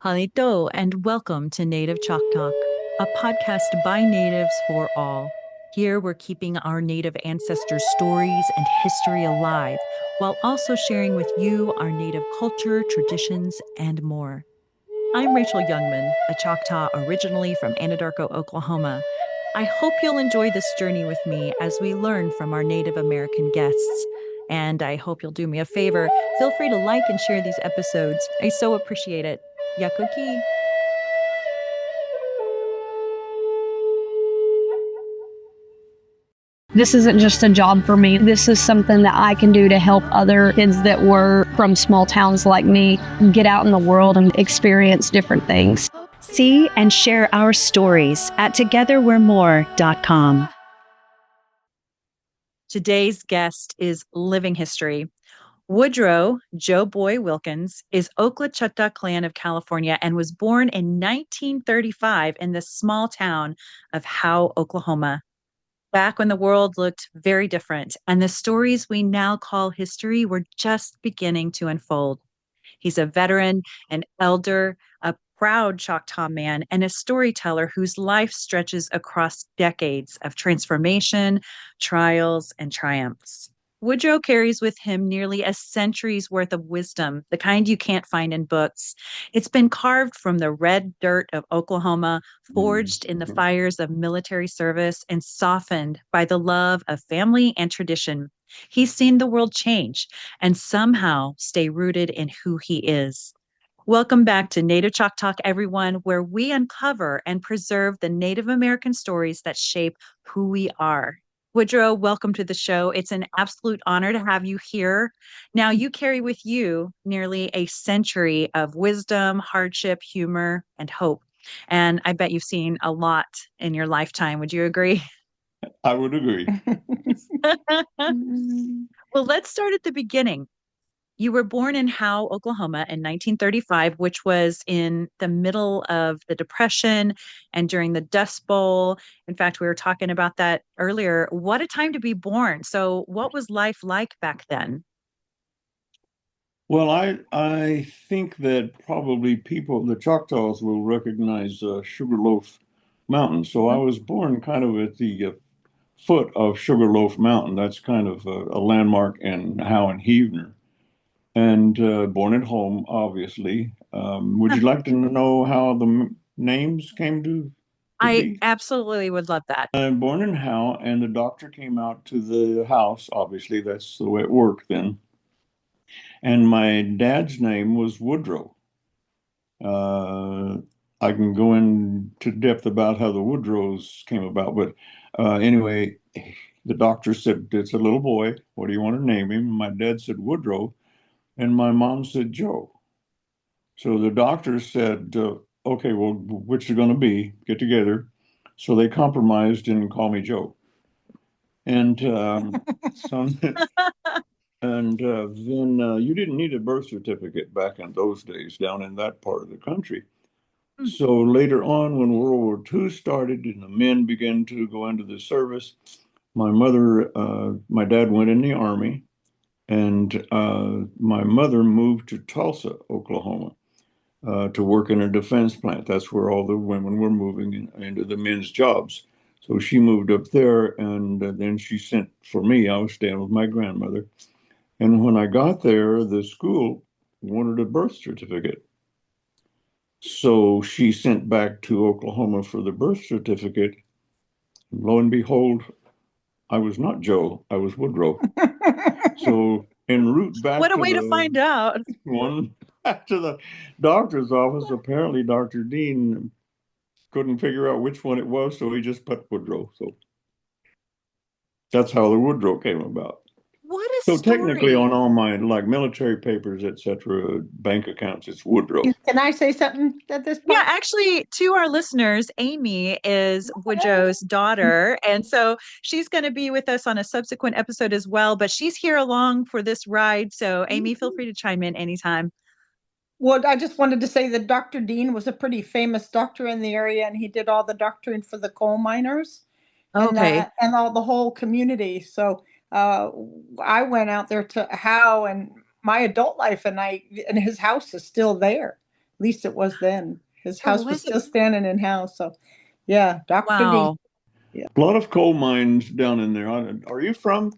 Halito, and welcome to Native ChocTalk, a podcast by natives for all. Here we're keeping our Native ancestors' stories and history alive, while also sharing with you our Native culture, traditions, and more. I'm Rachel Youngman, a Choctaw originally from Anadarko, Oklahoma. I hope you'll enjoy this journey with me as we learn from our Native American guests. And I hope you'll do me a favor. Feel free to like and share these episodes. I so appreciate it. Yakuki. This isn't just a job for me. This is something that I can do to help other kids that were from small towns like me get out in the world and experience different things. See and share our stories at togetherwe'remore.com. Today's guest is living history. Woodrow Joe Boy Wilkins is Okla Choctaw Clan of California and was born in 1935 in the small town of Howe, Oklahoma. Back when the world looked very different and the stories we now call history were just beginning to unfold. He's a veteran, an elder, a proud Choctaw man, and a storyteller whose life stretches across decades of transformation, trials, and triumphs. Woodrow carries with him nearly a century's worth of wisdom, the kind you can't find in books. It's been carved from the red dirt of Oklahoma, forged in the fires of military service, and softened by the love of family and tradition. He's seen the world change and somehow stay rooted in who he is. Welcome back to Native Chalk Talk, everyone, where we uncover and preserve the Native American stories that shape who we are. Woodrow, welcome to the show. It's an absolute honor to have you here. Now, you carry with you nearly a century of wisdom, hardship, humor, and hope. And I bet you've seen a lot in your lifetime. Would you agree? I would agree. Well, let's start at the beginning. You were born in Howe, Oklahoma in 1935, which was in the middle of the Depression and during the Dust Bowl. In fact, we were talking about that earlier. What a time to be born. So, what was life like back then? Well, I think that probably the Choctaws will recognize Sugarloaf Mountain. So I Mhm. was born kind of at the foot of Sugarloaf Mountain. That's kind of a landmark in Howe and Heavener. And born at home, obviously. Would you like to know how the names came to I be? absolutely would love that. I'm born in Howe, and the doctor came out to the house. Obviously, that's the way it worked then. And my dad's name was Woodrow. Uh, I can go into depth about how the Woodrows came about, but anyway, the doctor said, "It's a little boy. What do you want to name him?" My dad said Woodrow, and my mom said Joe. So the doctor said, "Okay, well, which is going to be? Get together." So they compromised and called me Joe. And so And then you didn't need a birth certificate back in those days down in that part of the country. So later on, when World War II started and the men began to go into the service, my dad went in the army, and my mother moved to Tulsa, Oklahoma, to work in a defense plant. That's where all the women were moving into the men's jobs. So she moved up there, and then she sent for me. I was staying with my grandmother. And when I got there, the school wanted a birth certificate. So she sent back to Oklahoma for the birth certificate. Lo and behold, I was not Joe, I was Woodrow. So en route What back a to way to find the out. one back to the doctor's office, apparently Dr. Dean couldn't figure out which one it was, so he just put Woodrow. So that's how the Woodrow came about. What a So technically, story. on all my like military papers, etc., bank accounts, it's Woodrow. Can I say something at this Yeah, point? actually, to our listeners, Amy is Woodrow's daughter. And so she's going to be with us on a subsequent episode as well. But she's here along for this ride. So, Amy, feel free to chime in anytime. Well, I just wanted to say that Dr. Dean was a pretty famous doctor in the area, and he did all the doctoring for the coal miners Okay. and all the whole community. So uh, I went out there to Howe and my adult life, and his house is still there. least it was then. His Oh, house was was it? still standing in house. So, yeah, Dr. D. Wow. Yeah. A lot of coal mines down in there. Are you from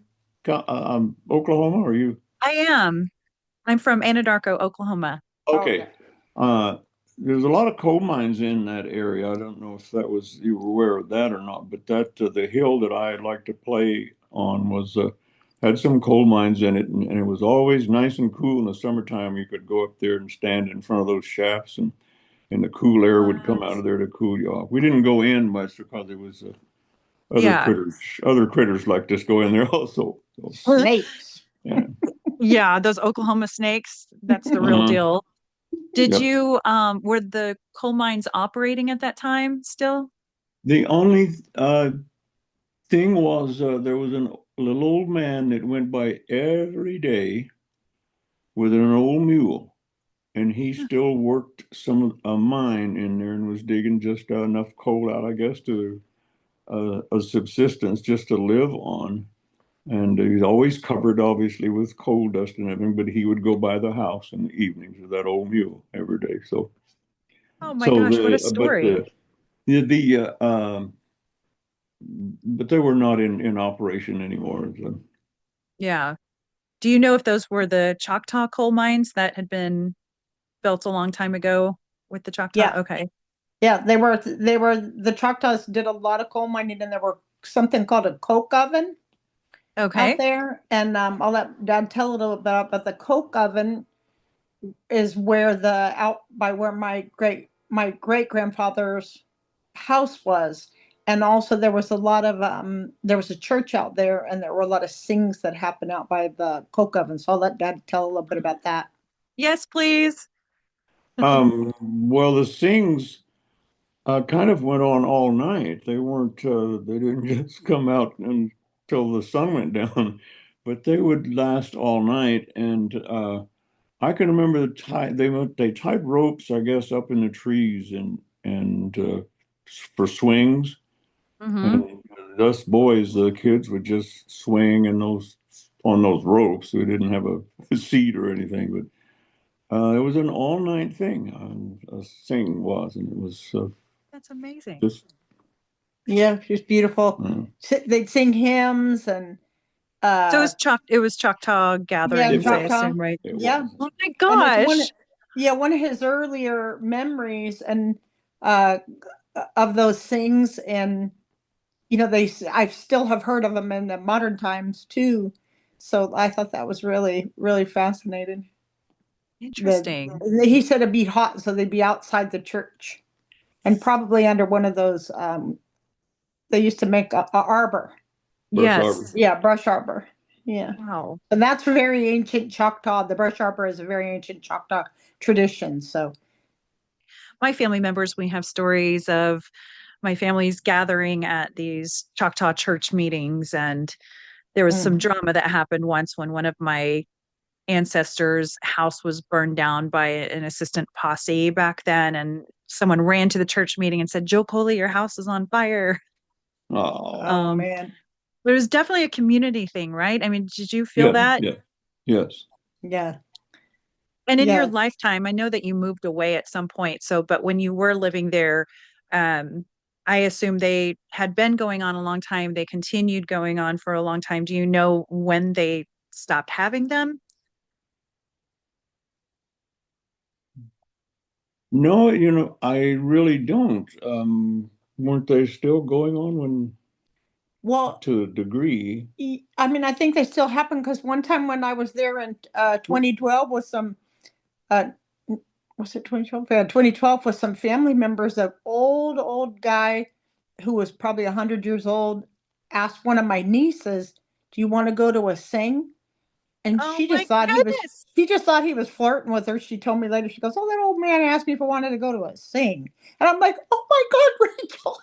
Oklahoma? Or are you? I am. I'm from Anadarko, Oklahoma. Okay. Okay. There's a lot of coal mines in that area. I don't know if that was you were aware of that or not, but that the hill that I like to play on was had some coal mines in it, and it was always nice and cool in the summertime. You could go up there and stand in front of those shafts, and the cool air would come out What? of there to cool you off. We didn't go in much because it was Yeah. other critters like this go in there also. So, Snakes. yeah. Yeah, those Oklahoma snakes, that's the real Uh-huh. deal. Did Yep. you were the coal mines operating at that time still? The only thing was there was a little old man that went by every day with an old mule, and he still worked some of a mine in there and was digging just enough coal out, I guess, to a subsistence just to live on. And he's always covered, obviously, with coal dust and everything, but he would go by the house in the evenings with that old mule every day. So, Oh my so gosh, what a the but story. but they were not in operation anymore. So, Yeah. Do you know if those were the Choctaw coal mines that had been built a long time ago with the Choctaw? Yeah. Okay. Yeah, the Choctaws did a lot of coal mining, and there were something called a coke oven out Okay. there. And I'll let Dad tell a little bit about, but the coke oven is where the out by where my great grandfather's house was. And also there was a lot of there was a church out there, and there were a lot of sings that happened out by the coke oven. So I'll let Dad tell a little bit about that. Yes, please. well, the Sings kind of went on all night. They weren't, they didn't just come out until the sun went down, but they would last all night. And I can remember they tied ropes, I guess, up in the trees and for swings. Hmm. And us boys, the kids would just swing in those on those ropes. We didn't have a seat or anything, but it was an all night thing. A sing was, and it was That's amazing. just Yeah, she's beautiful. uh, They'd sing hymns and So uh it was Choctaw yeah, it gatherings, I was, Choctaw. assume, right? it Yeah. was. Oh my And it's gosh. one of his earlier memories and uh of those things. And I still have heard of them in the modern times too. So I thought that was really, really fascinating. Interesting. He said it'd be hot, so they'd be outside the church and probably under one of those. They used to make a arbor. Brush Arbor. Yes. Yeah, brush arbor. Yeah. Wow. And that's very ancient Choctaw. The brush arbor is a very ancient Choctaw tradition. So, My family members, we have stories of my family's gathering at these Choctaw church meetings. And there was some mm. drama that happened once when one of my ancestors' house was burned down by an assistant posse back then. And someone ran to the church meeting and said, Joe Coley, your house is on fire. Oh, Oh Um, man. there was definitely a community thing, right? I mean, did you feel yeah, that? yeah, yes. Yeah. And in your Yeah. lifetime, I know that you moved away at some point. So, but when you were living there, um, I assume they had been going on a long time. They continued going on for a long time. Do you know when they stopped having them? No, I really don't. Weren't they still going on when Well, to a degree? I mean, I think they still happen because one time when I was there in 2012 with some, uh, was it 2012? Yeah, 2012 with some family members, an old guy who was probably 100 years old asked one of my nieces, "Do you want to go to a sing?" And Oh my goodness. she just thought he was flirting with her. She told me later, she goes, "Oh, that old man asked me if I wanted to go to a sing." And I'm like, "Oh my God, Rachel,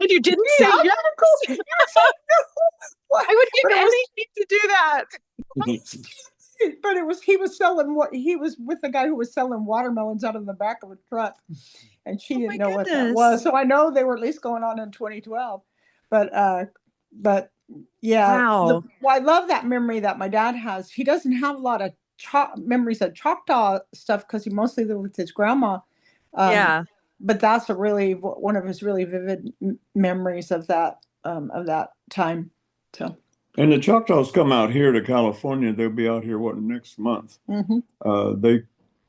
And you didn't yeah, say I'm yes. gonna go." Yes, I know. What? I would But give it was anything to do that. but it was he was selling what he was with the guy who was selling watermelons out of the back of a truck, and she Oh didn't my know what that was. goodness. So I know they were at least going on in 2012. But but yeah, Wow. well, I love that memory that my dad has. He doesn't have a lot of memories of Choctaw stuff because he mostly lived with his grandma. Yeah. But that's one of his really vivid memories of that time. So. And the Choctaws come out here to California. They'll be out here, next month. They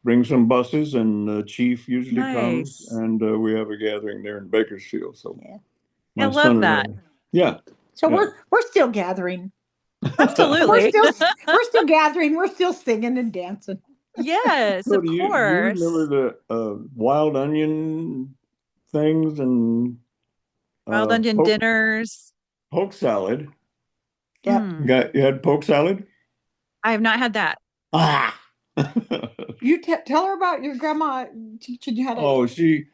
bring some buses, and the chief usually comes, Nice. and we have a gathering there in Bakersfield. So Yeah. I my love son and that. I, yeah, So yeah. we're still gathering. And Absolutely. we're still gathering. We're still singing and dancing. Yes, So of do you remember course. the wild onion things and Wild onion poke dinners. poke salad? Yep. Hmm. You had poke salad? I have not had that. Ah. You tell her about your grandma teaching you how to Oh, eat.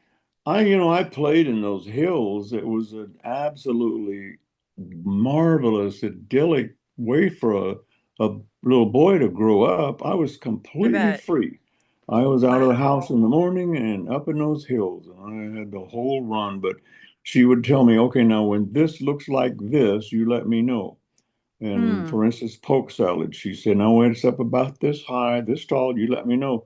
I played in those hills. It was an absolutely marvelous, idyllic way for a little boy to grow up. I was I completely bet. free. I was out of the house Wow. in the morning and up in those hills, and I had the whole run. But she would tell me, okay, now when this looks like this, you let me know. And Hmm. for instance, poke salad, she said, now when it's up about this high, this tall, you let me know.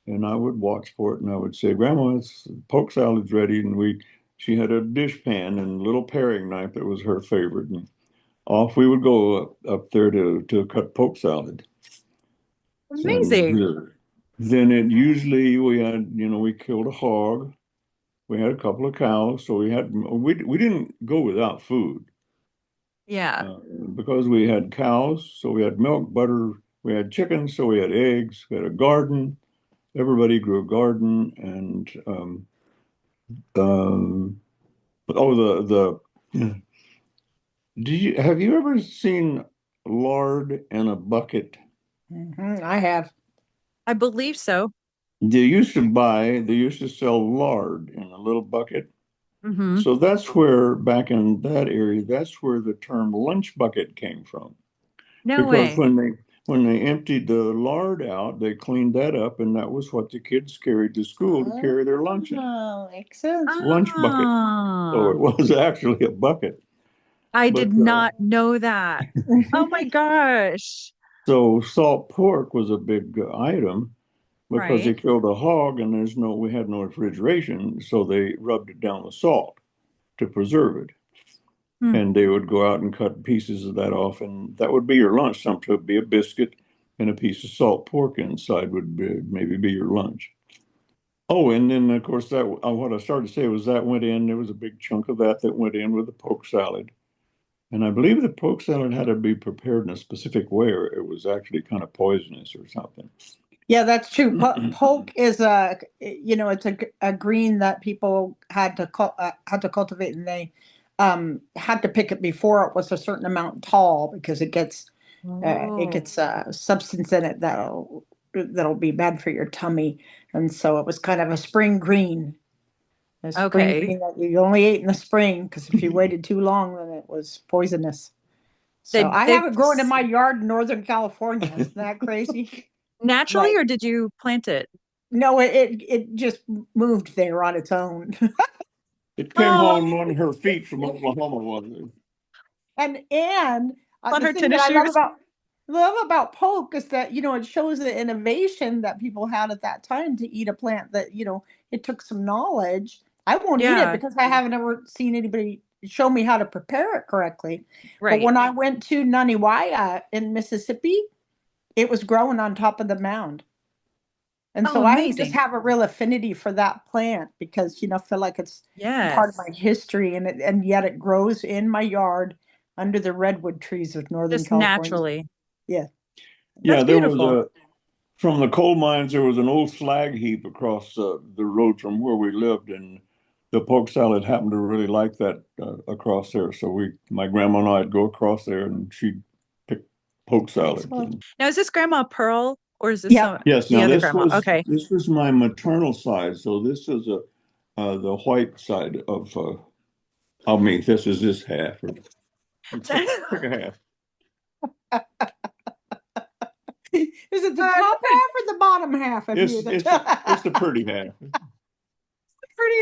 And I would watch for it and I would say, Grandma, it's poke salad's ready. And she had a dish pan and a little paring knife that was her favorite. And off we would go up there to cut poke salad. Amazing. And then it usually we killed a hog. We had a couple of cows, so we didn't go without food Yeah. uh, because we had cows, so we had milk, butter, we had chickens, so we had eggs, we had a garden. Everybody grew a garden, and um, oh, have you ever seen lard in a bucket? I have. I believe so. They used to sell lard in a little bucket. Hmm. So that's where, back in that area, that's where the term lunch bucket came from. No Because way. when they emptied the lard out, they cleaned that up, and that was what the kids carried to school to carry their lunch in. Oh, makes sense. Lunch bucket. So Ah, it was actually a bucket. I But did not know that. Oh my gosh. so salt pork was a big item because they Right. killed a hog and we had no refrigeration, so they rubbed it down with salt to preserve it. Hmm. And they would go out and cut pieces of that off, and that would be your lunch. Sometimes it would be a biscuit and a piece of salt pork inside would maybe be your lunch. Oh, and then of course that what I started to say was that went in. There was a big chunk of that went in with the poke salad. And I believe the poke salad had to be prepared in a specific way, or it was actually kind of poisonous or something. Yeah, that's true. Polk is it's a green that people had to cultivate, and they had to pick it before it was a certain amount tall because it Oh, gets substance in it that'll be bad for your tummy, and so it was kind of a spring okay. green that you only ate in the spring because if you waited too long, then it was poisonous. So I They have it growing in my yard in Northern California. Isn't that crazy? naturally, But or did you plant it? no, it just moved there on its own. It came Oh, home on her feet from Oklahoma, wasn't it? And on the her thing that tennis I shoes. love about poke is that it shows the innovation that people had at that time to eat a plant that it took some knowledge. I won't eat it Yeah, because I haven't ever seen anybody show me how to prepare it correctly. But right. when I went to Naniwaya in Mississippi, it was growing on top of the mound. And Oh, so I just amazing. have a real affinity for that plant because, I feel like it's part of Yes. my history and yet it grows in my yard under the redwood trees of Northern Just California. naturally. Yeah. That's Yeah, there was beautiful. from the coal mines, there was an old slag heap across the road from where we lived, and the poke salad happened to really like that across there. So my grandma and I'd go across there, and she'd pick poke salad. Excellent. Now, is this Grandma Pearl or is this Yeah. Yes, the now other grandma? Okay. this was my maternal side, so this is the white side of I mean, this half. Pick a half. Is it the top half or the bottom half of you? It's the pretty half. Pretty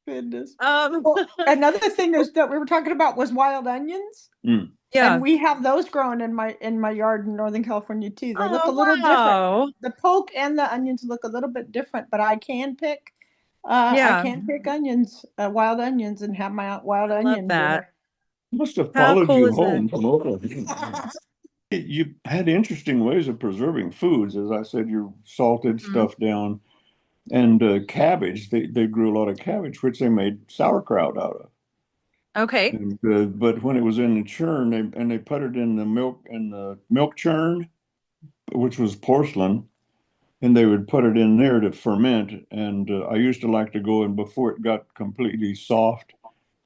Goodness. um Well, another thing is that we were talking about was wild onions. Mm. yeah. And we have those growing in my yard in Northern California too. They look a Oh little different. wow. The poke and the onions look a little bit different, but I can pick I Yeah, can't pick onions, wild onions, and have my wild I love onion that. dinner. Must have How followed cool you is that? home from Oklahoma. You had interesting ways of preserving foods. As I said, you salted Mhm. stuff down. And cabbage, they grew a lot of cabbage, which they made sauerkraut out of. Okay. And but when it was in the churn, they put it in the milk churn, which was porcelain, and they would put it in there to ferment. And I used to like to go in before it got completely soft.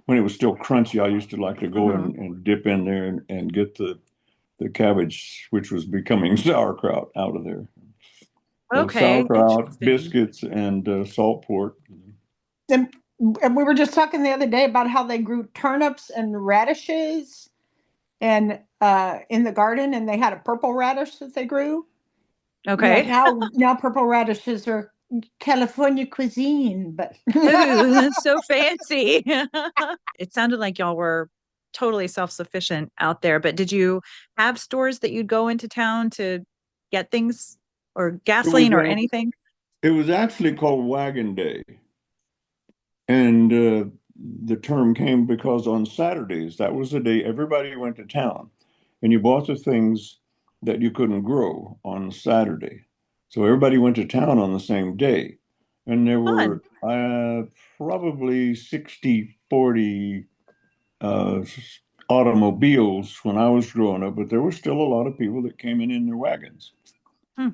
When it was still crunchy, I used to like to go Mhm. and dip in there and get the cabbage, which was becoming sauerkraut, out of there. So Okay, sauerkraut, interesting. biscuits, and salt pork. And we were just talking the other day about how they grew turnips and radishes and in the garden, and they had a purple radish that they grew. Yeah, Okay. now purple radishes are California cuisine, but Ooh, that's so fancy. It sounded like y'all were totally self-sufficient out there, but did you have stores that you'd go into town to get things or It was gasoline or anything? it was actually called Wagon Day, and the term came because on Saturdays that was the day everybody went to town, and you bought the things that you couldn't grow on Saturday. So everybody went to town on the same day, and there Fun. were probably 60, 40 uh, automobiles when I was growing up, but there were still a lot of people that came in their wagons. Hmm.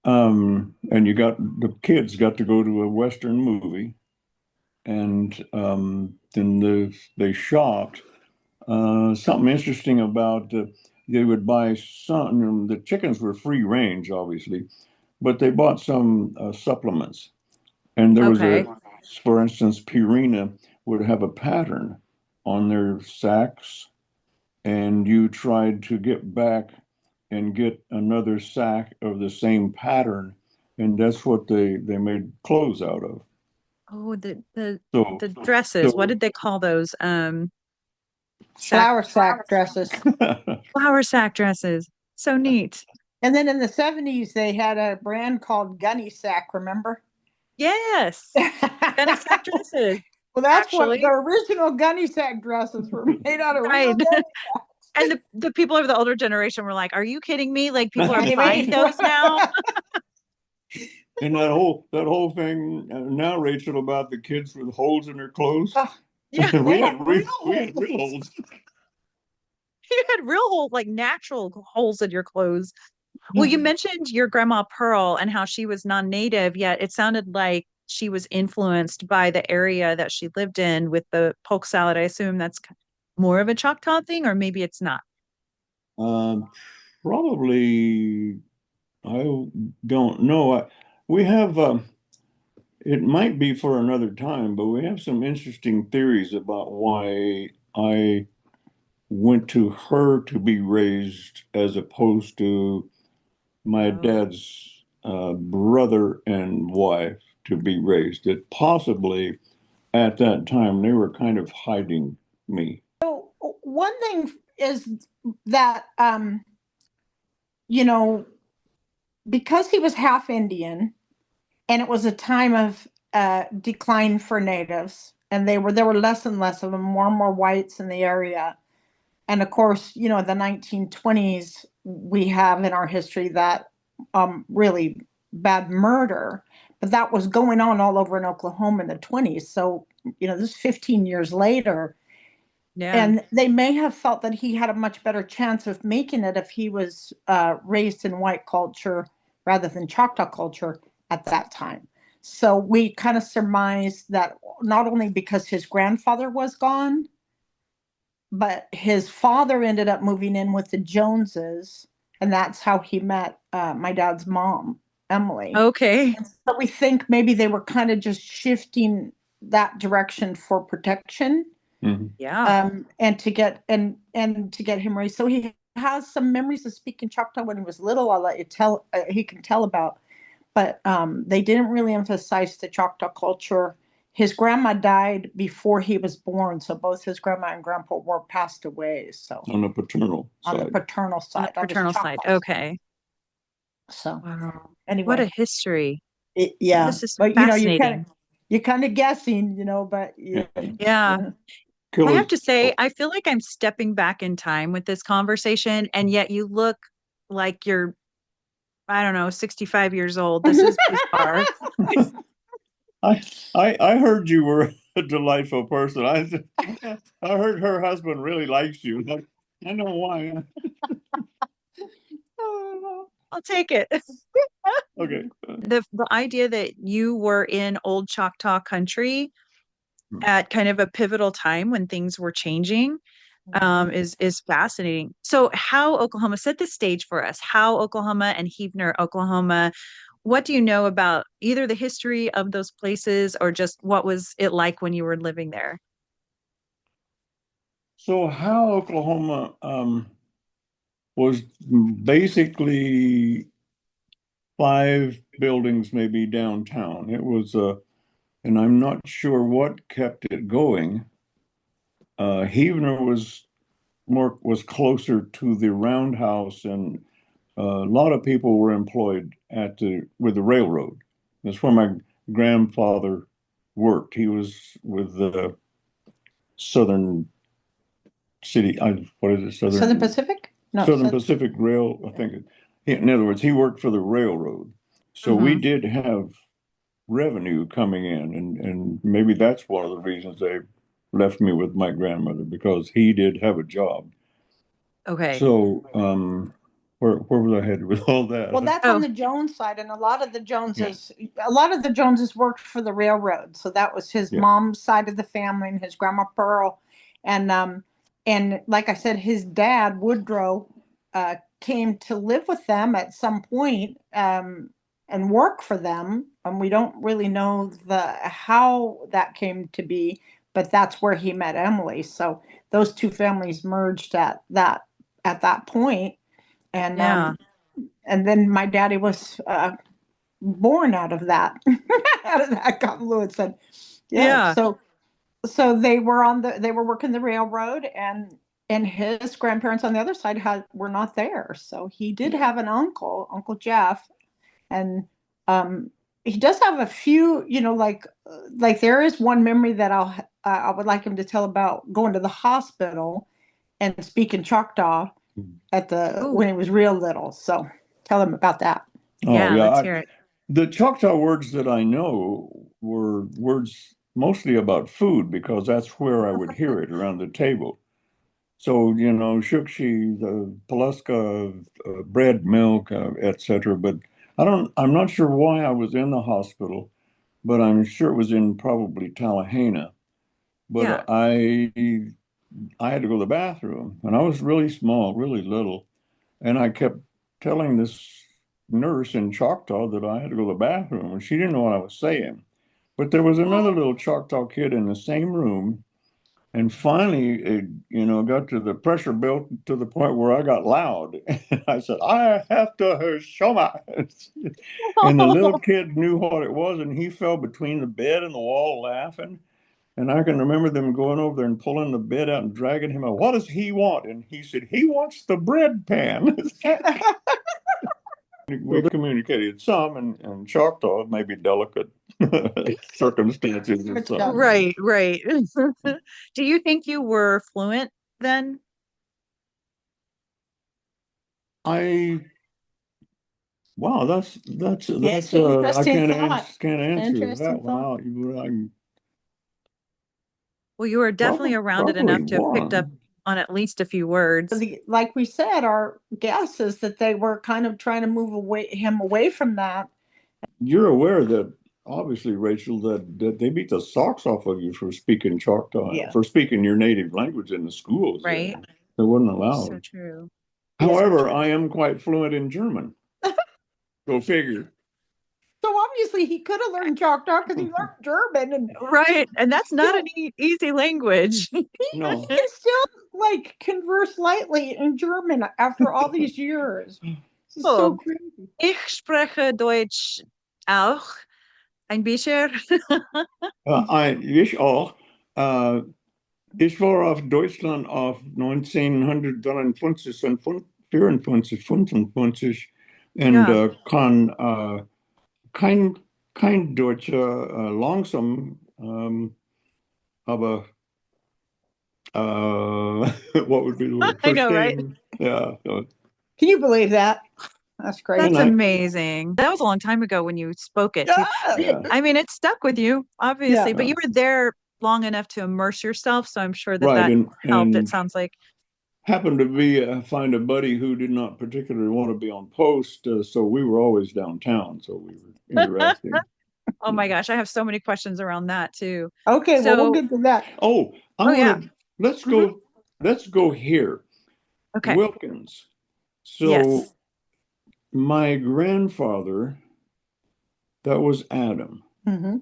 And the kids got to go to a Western movie, and then they shopped. Something interesting about they would buy some. The chickens were free range, obviously, but they bought some supplements. And there was Okay. for instance, Purina would have a pattern on their sacks, and you tried to get back and get another sack of the same pattern, and that's what they made clothes out of. Oh, So, the dresses. What so did they call those? Sack flour sack dresses. flower sack dresses. So neat. And then in the 70s, they had a brand called Gunny Sack, remember? Yes. Gunny sack Well, dresses, that's what the actually. original Gunny Sack dresses were made out of real Right. gunny And the people of the older generation were like, "Are you kidding me? Like people are buying sacks. those now?" And that whole thing now, Rachel, about the kids with holes in their clothes. Oh, Yeah. they had real We had real holes. holes. You had real holes, like natural holes in your clothes. Well, you mentioned your grandma Pearl and how she was non-native, yet it sounded like she was influenced by the area that she lived in with the polk salad. I assume that's more of a Choctaw thing, or maybe it's not. Um, Probably, I don't know. We have, it might be for another time, but we have some interesting theories about why I went to her to be raised as opposed to my Oh. dad's brother and wife to be raised. That possibly at that time they were kind of hiding me. So one thing is that you know, because he was half Indian, and it was a time of decline for natives, and there were less and less of them, more and more whites in the area. And of course, the 1920s, we have in our history that really bad murder, but that was going on all over in Oklahoma in the 20s. So, this is 15 years later. Yeah. And they may have felt that he had a much better chance of making it if he was raised in white culture rather than Choctaw culture at that time. So we kind of surmise that not only because his grandfather was gone, but his father ended up moving in with the Joneses, and that's how he met my dad's mom, Emily. Okay. And so we think maybe they were kind of just shifting that direction for protection, Mhm. Yeah. and to get him raised. So he has some memories of speaking Choctaw when he was little. I'll let you tell. He can tell about, but they didn't really emphasize the Choctaw culture. His grandma died before he was born, so both his grandma and grandpa were passed away. So On the paternal on the side. paternal On the side, on his paternal side. Choctaw side. Okay. So Wow. What a anyway, history. yeah, This is but you can fascinating. you're kind of guessing, but Yeah. Yeah. yeah. I have Killers. to say, I feel like I'm stepping back in time with this conversation, and yet you look like you're, I don't know, 65 years old. This is bizarre. I, I heard you were a delightful person. I heard her husband really likes you. I know why. I'll take it. Okay. The idea that you were in old Choctaw country at kind of a pivotal time when things were changing is fascinating. So how Oklahoma set the stage for us? How Oklahoma and Heavener, Oklahoma. What do you know about either the history of those places or just what was it like when you were living there? So how Oklahoma was basically 5 buildings maybe downtown. It was and I'm not sure what kept it going. Heavener was closer to the roundhouse, and a lot of people were employed with the railroad. That's where my grandfather worked. He was with the Southern City, what is it, Southern Pacific? No, Southern Pacific Rail, I think. In other words, he worked for the railroad. So we Hmm. did have revenue coming in, and maybe that's one of the reasons they left me with my grandmother, because he did have a job. Okay. So, where was I headed with all well, that? that's on Oh, the Jones side, and Yeah, A lot of the Joneses worked for the railroad, so that was his yeah. mom's side of the family and his grandma Pearl, and like I said, his dad Woodrow came to live with them at some point, and work for them, and we don't really know the how that came to be, but that's where he met Emily. So those two families merged at that point, and yeah. then my daddy was born out of that out of that confluence. And yeah, Yeah. so they were working the railroad, and his grandparents on the other side were not there, so he did have an Uncle Jeff. And um he does have a few, like there is one memory that I would like him to tell about going to the hospital and speaking Choctaw at the Ooh, when he was real little. So tell him about that. Oh, yeah, yeah. let's hear it. The Choctaw words that I know were words mostly about food, because that's where I would hear it around the table. So, shukshi, the Pulaska, bread, milk, etc. But I'm not sure why I was in the hospital, but I'm sure it was in probably Tallahena. Yeah. But I had to go to the bathroom, and I was really small, really little, and I kept telling this nurse in Choctaw that I had to go to the bathroom, and she didn't know what I was saying. But there was another little Choctaw kid in the same room, and finally, it got to the pressure built to the point where I got loud. And I said, I have to show my. And the little kid knew what it was, and he fell between the bed and the wall laughing. And I can remember them going over there and pulling the bed out and dragging him out. What does he want? And he said, he wants the bread pan. We communicated some, and Choctaw, maybe delicate circumstances and It's stuff. done. Right, right. Do you think you were fluent then? I Wow, that's Yes, I interesting thought. can't answer Interesting that one thought. out. Well, you were definitely around it Probably enough to have picked up one. on at least a few words. Like we said, our guess is that they were kind of trying to move him away from that. You're aware that obviously, Rachel, that they beat the socks off of you for speaking Choctaw, Yeah. for speaking your native language in the schools there. Right? It wasn't So allowed. true. Yes. So However, true. I am quite fluent in German. Go figure. So obviously he could have learned Choctaw because he learned German, and Right. And that's not an still easy language. No. he can still like converse lightly in German after all these years. This is so Oh, crazy. ich spreche Deutsch auch ein bisschen. Ich auch. Äh, Ich war auf Deutschland auf 1953 und 54, 55 und Ja. kann kein kein Deutscher, langsam, aber what would be the word? I know, right? Verstehen. Yeah. Can you believe that? That's great. That's And I, amazing. That was a long time ago when you spoke it too. Yeah. yeah, I mean, it stuck with you, obviously, Yeah. but you were there long enough to immerse yourself. So I'm sure that right. that helped, it And sounds like. happened to be find a buddy who did not particularly want to be on post, so we were always downtown, so we were interacting. Oh my gosh, I have so many questions around that too. Okay, well, we'll So, get to that. Oh, I oh yeah. want to let's Hmm. go let's go here. Okay. Wilkins. So Yes. my grandfather, that was Adam. Hmm.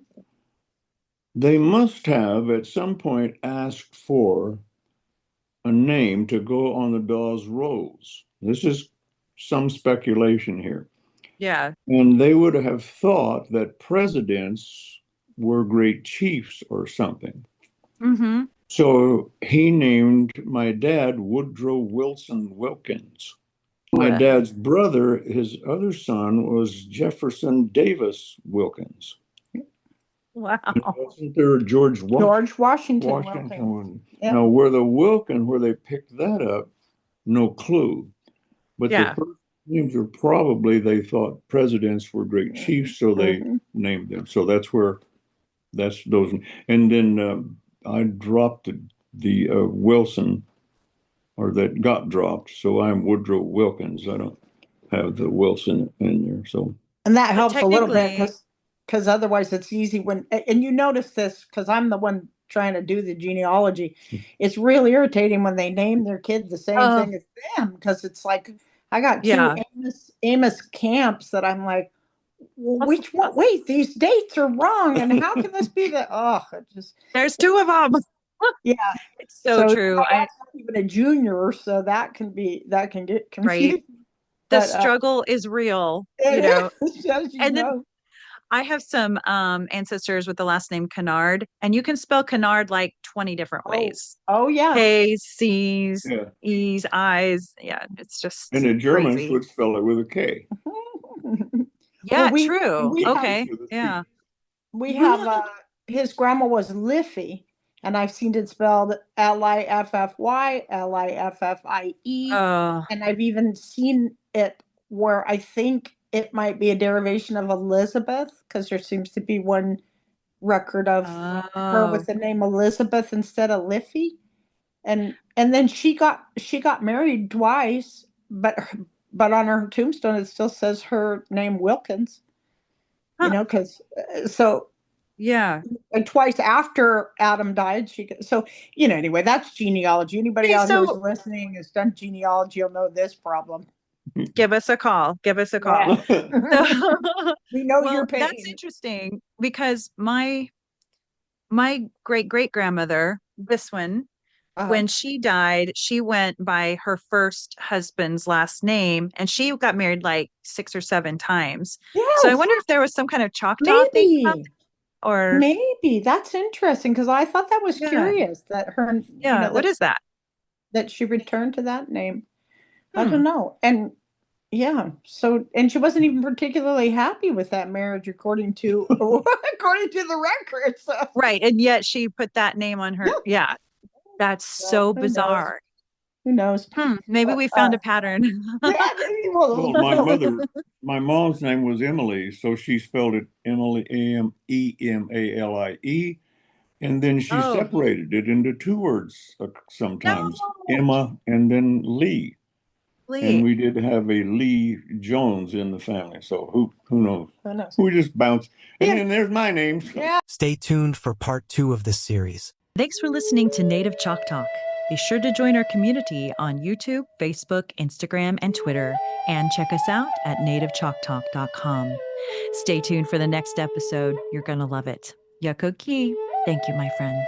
They must have at some point asked for a name to go on the Dawes rolls. This is some speculation here. Yeah. And they would have thought that presidents were great chiefs or something. Mm-hmm. So he named my dad Woodrow Wilson Wilkins. My dad's brother, his other son, was Jefferson Davis Wilkins. And Wow. wasn't there George Washington Washington Wilkins. one? Yep. Now, where the Wilkin, where they picked that up, no clue. But the Yeah. first names are probably they thought presidents were great chiefs, so they Mhm. named them. So that's those. And then I dropped the Wilson, or that got dropped. So I'm Woodrow Wilkins. I don't have the Wilson in there. So And that But helps a little bit technically, because otherwise it's easy when and you notice this because I'm the one trying to do the genealogy. It's really irritating when they name their kid the same oh, thing as them because it's like I got two yeah. Amos Camps that I'm like, well, which one? Wait, these dates are wrong, and how can this be the? Oh, it just There's two of them. yeah. It's so So my true. dad's not even a junior, so that can get Right. confusing. The But struggle is real, it is, as you And then know. I have some ancestors with the last name Kennard, and you can spell Kennard like 20 different Oh, ways. oh yeah. K's, C's, yeah, E's, I's. Yeah, it's and just the Germans crazy. would spell it with a K. Well, Yeah, true. we have Okay. With a Yeah. C. we have his grandma was Liffy, and I've seen it spelled Liffy, Liffie, Oh, and I've even seen it where I think it might be a derivation of Elizabeth because there seems to be one record of her oh, with the name Elizabeth instead of Liffy. And then she got married twice, but on her tombstone it still says her name Wilkins. huh. Because so Yeah. and twice after Adam died, so anyway, that's genealogy. Anybody Okay, out here who's so listening has done genealogy will know this problem. give us a call. Give us a call. Yeah. So, We know your well, that's pain. interesting because my great great grandmother, this one, Uh-huh. when she died, she went by her first husband's last name and she got married like 6 or 7 times. So I Yes, wonder if there was some kind of Choctaw thing about maybe. that or Maybe that's interesting because I thought that was yeah, curious that her, yeah. What is that? that she returned to that name. I Hmm. don't know. And yeah, so and she wasn't even particularly happy with that marriage according to according to the records. So, Right. And yet she put that name on her. Yeah. That's so so who knows? bizarre. Who knows? Maybe But we found a pattern. yeah, maybe we'll, Well, my mom's name was Emily, so she spelled it Emily, Emalie, and then she Oh, separated it into two words sometimes, no. Emma and then Lee. And Lee. we did have a Lee Jones in the family, so who knows? who knows? We just bounced. And Yeah, then there's my name. So. yeah. Stay tuned for part 2 of this series. Thanks for listening to Native Chalk Talk. Be sure to join our community on YouTube, Facebook, Instagram, and Twitter, and check us out at nativechalktalk.com. Stay tuned for the next episode. You're going to love it. Yakoki. Thank you, my friends.